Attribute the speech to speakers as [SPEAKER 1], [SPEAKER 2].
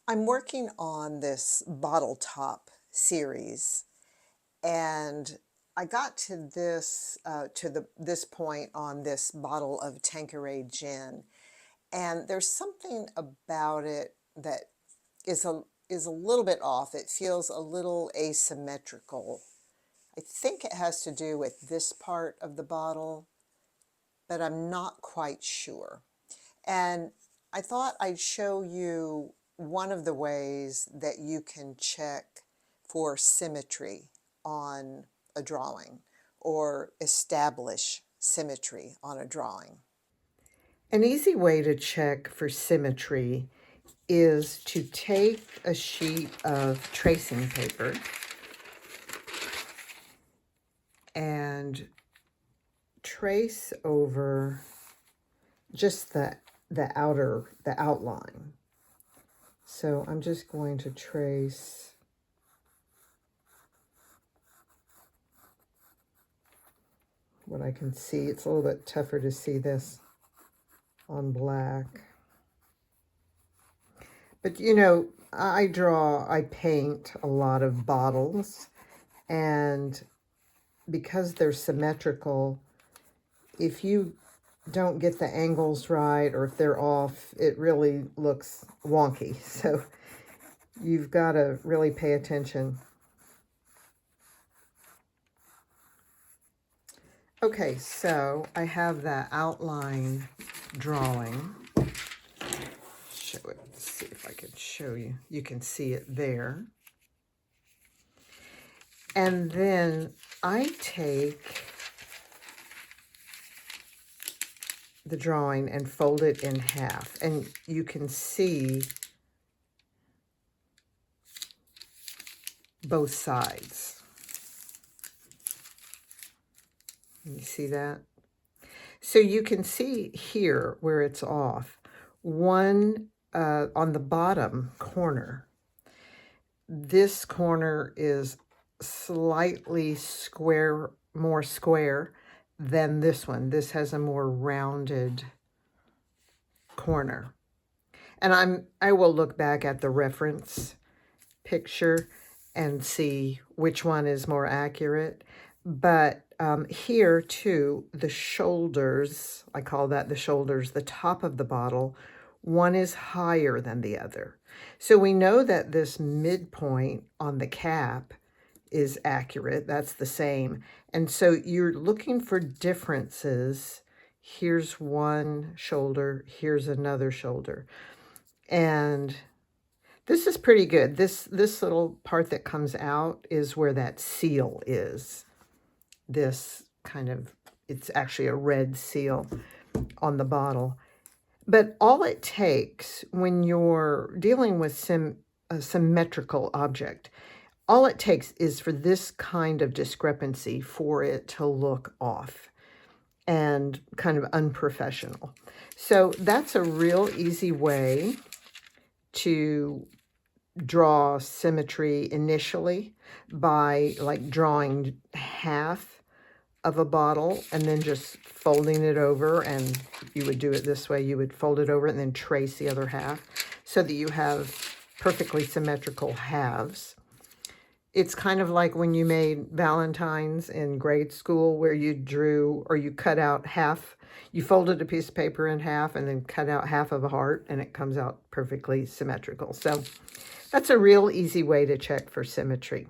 [SPEAKER 1] I'm working on this bottle top series, and I got to this point on this bottle of Tanqueray gin, and there's something about it that is a little bit off. It feels a little asymmetrical. I think it has to do with this part of the bottle, but I'm not quite sure. And I thought I'd show you one of the ways that you can check for symmetry on a drawing or establish symmetry on a drawing. An easy way to check for symmetry is to take a sheet of tracing paper and trace over just the outline. So I'm just going to trace what I can see. It's a little bit tougher to see this on black. But you know, I paint a lot of bottles, and because they're symmetrical, if you don't get the angles right or if they're off, it really looks wonky. So you've got to really pay attention. Okay, so I have that outline drawing. Show it. Let's see if I can show you. You can see it there. And then I take the drawing and fold it in half, and you can see both sides. You see that? So you can see here where it's off. One on the bottom corner, this corner is slightly more square than this one. This has a more rounded corner. And I will look back at the reference picture and see which one is more accurate. But here too, the shoulders, I call that the shoulders, the top of the bottle, one is higher than the other. So we know that this midpoint on the cap is accurate. That's the same. And so you're looking for differences. Here's one shoulder, here's another shoulder. And this is pretty good. This little part that comes out is where that seal is. This kind of, it's actually a red seal on the bottle. But all it takes when you're dealing with a symmetrical object, all it takes is for this kind of discrepancy for it to look off and kind of unprofessional. So that's a real easy way to draw symmetry initially by like drawing half of a bottle and then just folding it over, and you would do it this way. You would fold it over and then trace the other half so that you have perfectly symmetrical halves. It's kind of like when you made Valentines in grade school where you drew or you cut out half. You folded a piece of paper in half and then cut out half of a heart, and it comes out perfectly symmetrical. So that's a real easy way to check for symmetry.